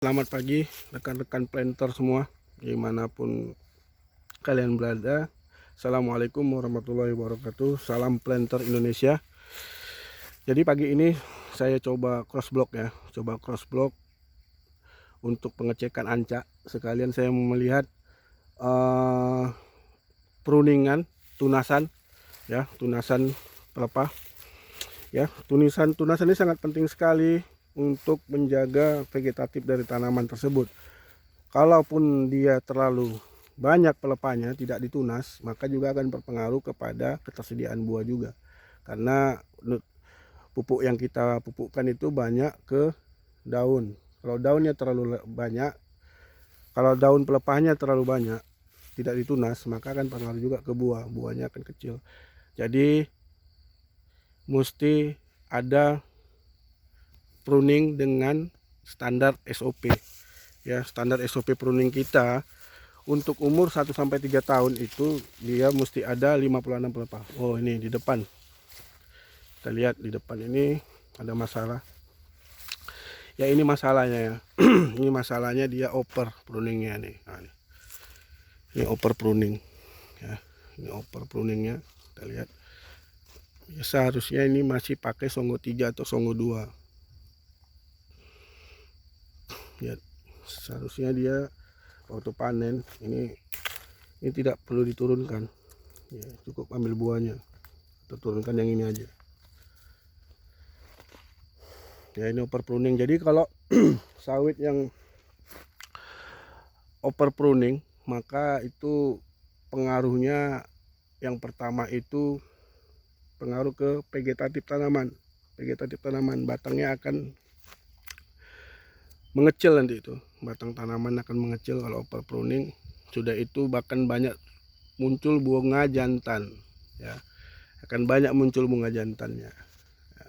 Selamat pagi rekan-rekan planter semua, dimanapun kalian berada. Assalamualaikum warahmatullahi wabarakatuh. Salam planter Indonesia. Jadi pagi ini saya coba cross block ya, untuk pengecekan anca. Sekalian saya melihat pruningan, tunasan ya, tunasan pelepah ya. Tunasan ini sangat penting sekali untuk menjaga vegetatif dari tanaman tersebut. Kalaupun dia terlalu banyak pelepahnya tidak ditunas, maka juga akan berpengaruh kepada ketersediaan buah juga. Karena pupuk yang kita pupukkan itu banyak ke daun. Kalau daunnya terlalu banyak, kalau daun pelepahnya terlalu banyak, tidak ditunas, maka akan pengaruh juga ke buah. Buahnya akan kecil. Jadi mesti ada pruning dengan standar SOP. Ya, standar SOP pruning kita untuk umur 1-3 tahun itu dia mesti ada 56 pelepah. Oh, ini di depan. Kita lihat di depan ini ada masalah. Ya, ini masalahnya ya. Ini masalahnya dia over pruningnya nih. Nah, ini over pruning ya. Ini over pruningnya. Kita lihat. Ya, seharusnya ini masih pakai Songo 3 atau Songo 2. Ya, seharusnya dia waktu panen ini tidak perlu diturunkan ya, cukup ambil buahnya atau turunkan yang ini aja ya. Ini over pruning. Jadi kalau sawit yang over pruning, maka itu pengaruhnya yang pertama itu pengaruh ke vegetatif tanaman. Batangnya akan mengecil, nanti itu batang tanaman akan mengecil kalau over pruning. Sudah itu bahkan banyak muncul bunga jantan ya, akan banyak muncul bunga jantannya ya.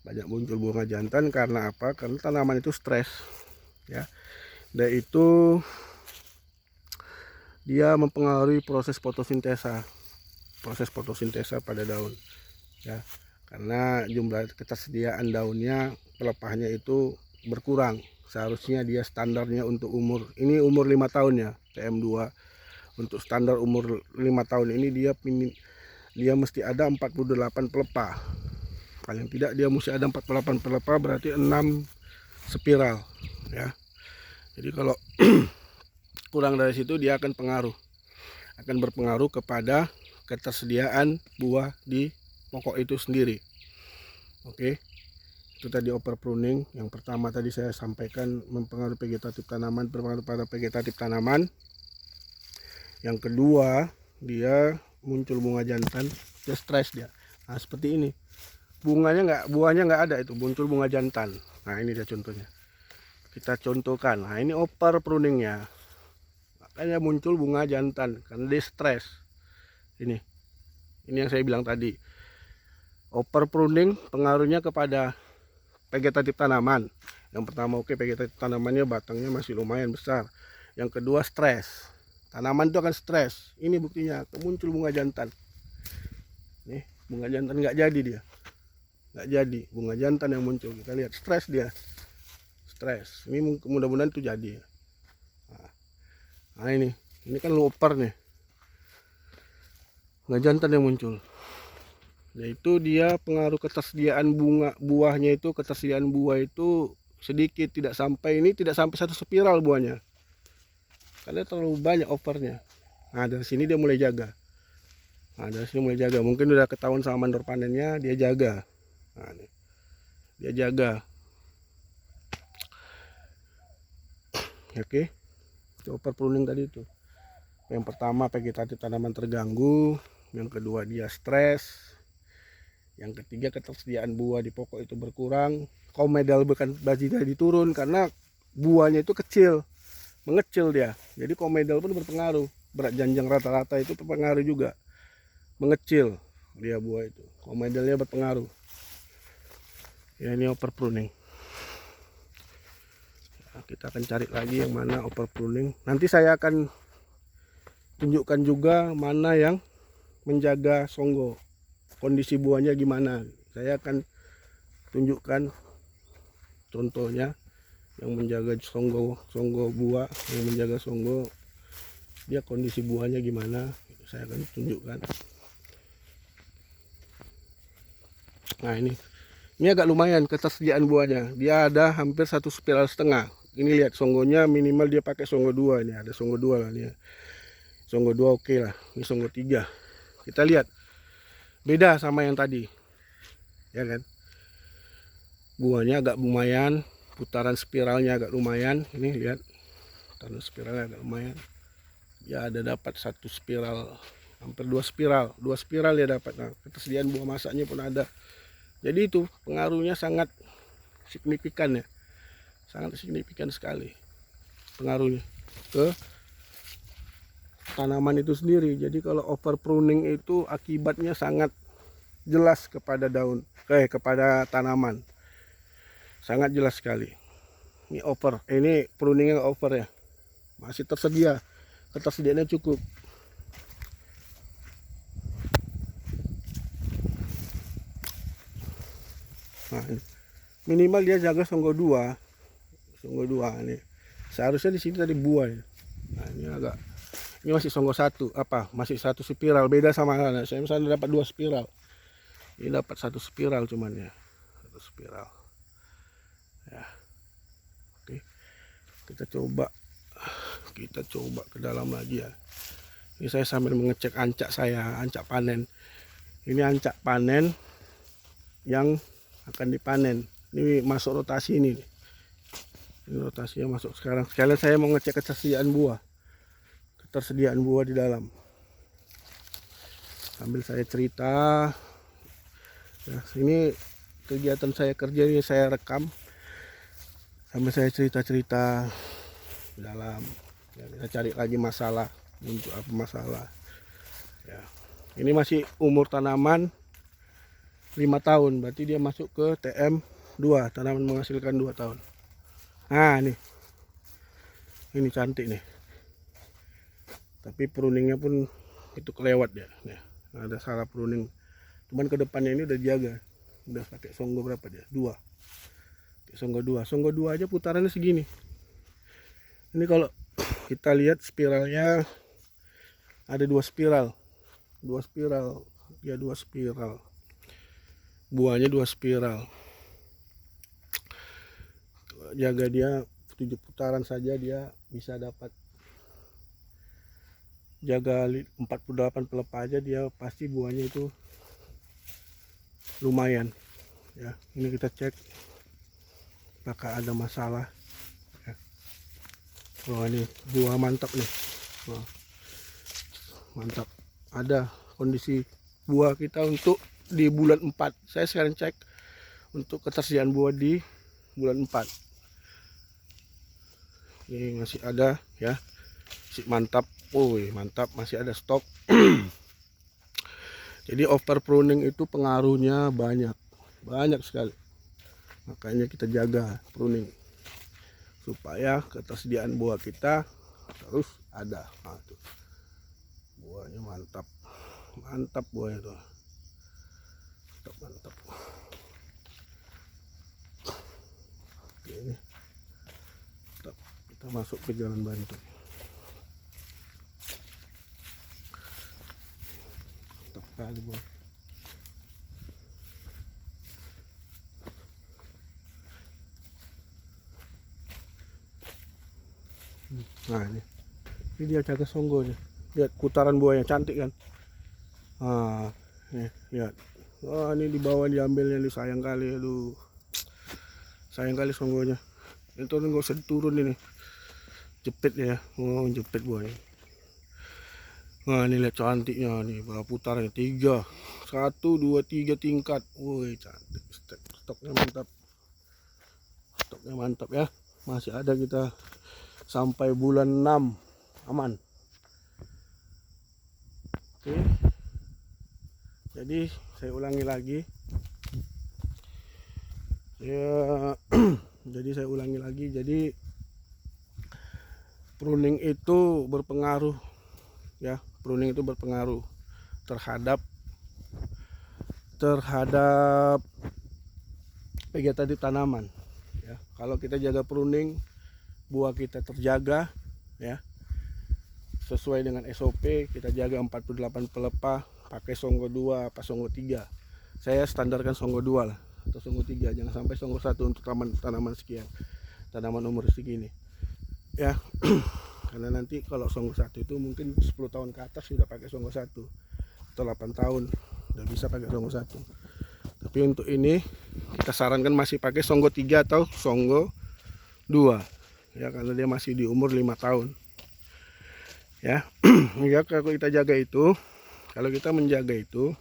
Banyak muncul bunga jantan karena apa? Karena tanaman itu stres ya, dan itu dia mempengaruhi proses fotosintesa pada daun ya, karena jumlah ketersediaan daunnya, pelepahnya itu berkurang. Seharusnya dia standarnya untuk umur 5 tahun ya, TM2. Untuk standar umur 5 tahun ini dia mesti ada 48 pelepah. Paling tidak dia mesti ada 48 pelepah, berarti 6 spiral ya. Jadi kalau kurang dari situ dia akan berpengaruh kepada ketersediaan buah di pokok itu sendiri. Oke. Itu tadi over pruning. Yang pertama tadi saya sampaikan mempengaruhi vegetatif tanaman, berpengaruh pada vegetatif tanaman. Yang kedua, dia muncul bunga jantan, dia stres dia. Nah, seperti ini. Buahnya nggak ada, itu muncul bunga jantan. Nah, ini dia contohnya. Kita contohkan. Nah, ini over pruningnya. Makanya muncul bunga jantan karena dia stres. Ini yang saya bilang tadi. Over pruning pengaruhnya kepada vegetatif tanaman. Yang pertama, oke, vegetatif tanamannya batangnya masih lumayan besar. Yang kedua, stres. Tanaman itu akan stres. Ini buktinya, muncul bunga jantan. Nih, bunga jantan nggak jadi dia. Nggak jadi, bunga jantan yang muncul. Kita lihat, stres dia. Stres. Ini mudah-mudahan itu jadi. Nah, ini kan loper nih. Bunga jantan yang muncul. Yaitu dia pengaruh ketersediaan buahnya itu, ketersediaan buah itu sedikit, tidak sampai 1 spiral buahnya. Karena terlalu banyak overnya. Nah, dari sini dia mulai jaga. Mungkin udah ketahuan sama mandor panennya, dia jaga. Nah, nih. Dia jaga. Oke. Itu over pruning tadi itu. Yang pertama, vegetatif tanaman terganggu. Yang kedua, dia stres. Yang ketiga, ketersediaan buah di pokok itu berkurang. Komedal bukan bajida diturun karena buahnya itu kecil, mengecil dia. Jadi komedal pun berpengaruh. Berat janjang rata-rata itu berpengaruh juga, mengecil dia buah itu. Komedalnya berpengaruh. Ya, ini over pruning. Nah, kita akan cari lagi yang mana over pruning. Nanti saya akan tunjukkan juga mana yang menjaga songgo. Kondisi buahnya gimana, saya akan tunjukkan contohnya yang menjaga songgo buah, yang menjaga songgo, dia kondisi buahnya gimana, saya akan tunjukkan. Nah ini agak lumayan ketersediaan buahnya, dia ada hampir 1,5 spiral. Ini lihat songgonya minimal dia pakai songgo 2, ini ada songgo 2 lah, nih songgo 2 oke lah, ini songgo 3. Kita lihat beda sama yang tadi, ya kan, buahnya agak lumayan, putaran spiralnya agak lumayan. Ini lihat putaran spiralnya agak lumayan, ya ada dapat 1 spiral, hampir 2 spiral ya dapat. Nah, ketersediaan buah masaknya pun ada. Jadi itu pengaruhnya sangat signifikan ya, sangat signifikan sekali pengaruhnya ke tanaman itu sendiri. Jadi kalau over pruning itu akibatnya sangat jelas kepada daun, kepada tanaman, sangat jelas sekali. Ini over, ini pruningnya over ya, masih tersedia, ketersediaannya cukup. Nah, minimal dia jaga songgo 2 ini. Seharusnya di sini tadi buah ya. Nah, ini masih songgo 1, masih 1 spiral, beda sama saya misalnya dapat 2 spiral. Ini dapat 1 spiral cuman ya, 1 spiral. Ya. Oke. Kita coba ke dalam lagi ya. Ini saya sambil mengecek ancak saya, ancak panen. Ini ancak panen yang akan dipanen. Ini masuk rotasi ini rotasinya masuk sekarang. Sekalian saya mau ngecek ketersediaan buah di dalam, sambil saya cerita. Nah, ini kegiatan saya kerja, ini saya rekam sambil saya cerita di dalam ya. Kita cari lagi masalah, muncul apa masalah ya. Ini masih umur tanaman 5 tahun, berarti dia masuk ke TM 2, tanaman menghasilkan 2 tahun. Nah ini cantik nih, tapi pruningnya pun itu kelewat ya. Nah, ada salah pruning, cuman ke depannya ini udah jaga, udah pakai songgo berapa dia, 2, songgo 2 aja putarannya segini. Ini kalau kita lihat spiralnya ada 2 spiral ya, 2 spiral, buahnya 2 spiral. Jaga dia 7 putaran saja dia bisa dapat, jaga 48 pelepah aja dia pasti buahnya itu lumayan ya. Ini kita cek apakah ada masalah ya. Oh ini buah mantap nih. Oh, mantap, ada kondisi buah kita untuk di bulan 4. Saya sekarang cek untuk ketersediaan buah di bulan 4. Ini masih ada ya, masih mantap. Mantap, masih ada stok. Jadi over pruning itu pengaruhnya banyak sekali. Makanya kita jaga pruning supaya ketersediaan buah kita terus ada. Nah, tuh. Buahnya mantap buahnya tuh. Mantap. Oke, ini kita masuk ke jalan Bantu. Mantap sekali buah. Nah ini dia jaga songgonya. Lihat putaran buahnya cantik kan. Nah nih lihat. Wah ini di bawah diambilnya nih, sayang kali, aduh sayang kali songgonya. Itu nggak usah turun ini, jepit ya. Oh jepit buahnya. Nah ini lihat cantiknya nih, berapa putarannya, 3, 1 2 3 tingkat. Woi cantik, stoknya mantap ya. Masih ada kita sampai bulan 6 aman. Oke, jadi saya ulangi lagi ya. Jadi pruning itu berpengaruh ya, pruning itu berpengaruh terhadap vegetatif tanaman ya. kalau kita jaga pruning, buah kita terjaga ya, sesuai dengan SOP. Kita jaga 48 pelepah, pakai Songgo 2 apa Songgo 3. Saya standarkan Songgo 2 lah, atau Songgo 3, jangan sampai Songgo 1 untuk tanaman sekian, tanaman umur segini ya. Karena nanti kalau Songgo 1 itu mungkin 10 tahun ke atas sudah pakai Songgo 1, atau 8 tahun udah bisa pakai Songgo 1. Tapi untuk ini kita sarankan masih pakai Songgo 3 atau Songgo 2 ya, karena dia masih di umur 5 tahun ya. Ya, kalau kita jaga itu, kalau kita menjaga itu,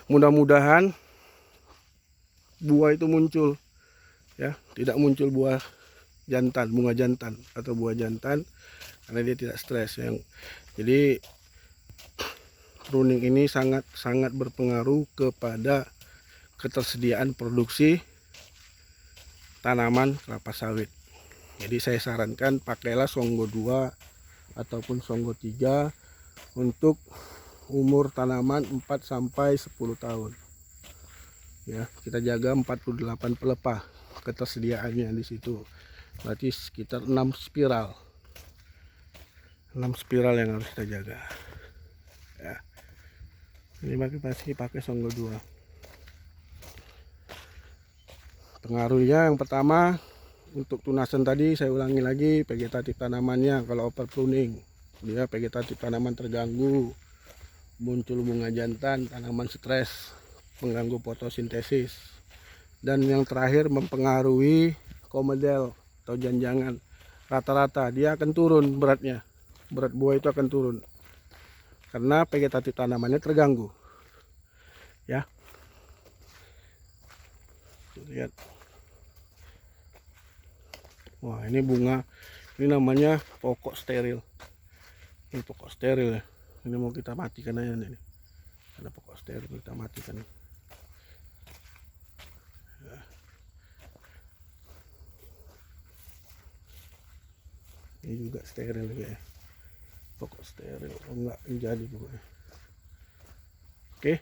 mudah-mudahan buah itu muncul ya, tidak muncul buah jantan, bunga jantan atau buah jantan, karena dia tidak stres yang. Jadi pruning ini sangat berpengaruh kepada ketersediaan produksi tanaman kelapa sawit. Jadi saya sarankan pakailah Songgo 2 ataupun Songgo 3 untuk umur tanaman 4 sampai 10 tahun. Ya, kita jaga 48 pelepah ketersediaannya di situ. Berarti sekitar 6 spiral. 6 spiral yang harus kita jaga. Ya. Ini masih pakai Songgo 2. Pengaruhnya yang pertama, untuk tunasan tadi saya ulangi lagi, vegetatif tanamannya kalau over pruning, dia vegetatif tanaman terganggu, muncul bunga jantan, tanaman stres, mengganggu fotosintesis. Dan yang terakhir mempengaruhi komedel atau janjangan. Rata-rata dia akan turun beratnya, berat buah itu akan turun karena vegetatif tanamannya terganggu ya. Lihat, wah ini bunga, ini namanya pokok steril. Ini pokok steril ya, ini mau kita matikan aja nih, ada pokok steril kita matikan ya. Ini juga steril ya, pokok steril, enggak jadi pokoknya. Oke,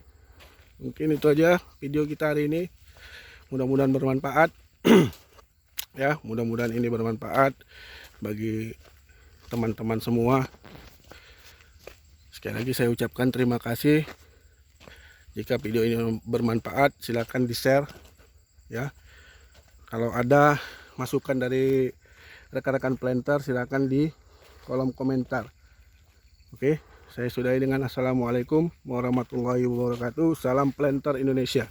mungkin itu aja video kita hari ini, mudah-mudahan bermanfaat ya, mudah-mudahan ini bermanfaat bagi teman-teman semua. Sekali lagi saya ucapkan terima kasih. Jika video ini bermanfaat, silakan di-share ya. Kalau ada masukan dari rekan-rekan planter, silakan di kolom komentar. Oke, saya sudahi dengan assalamualaikum warahmatullahi wabarakatuh. Salam planter Indonesia.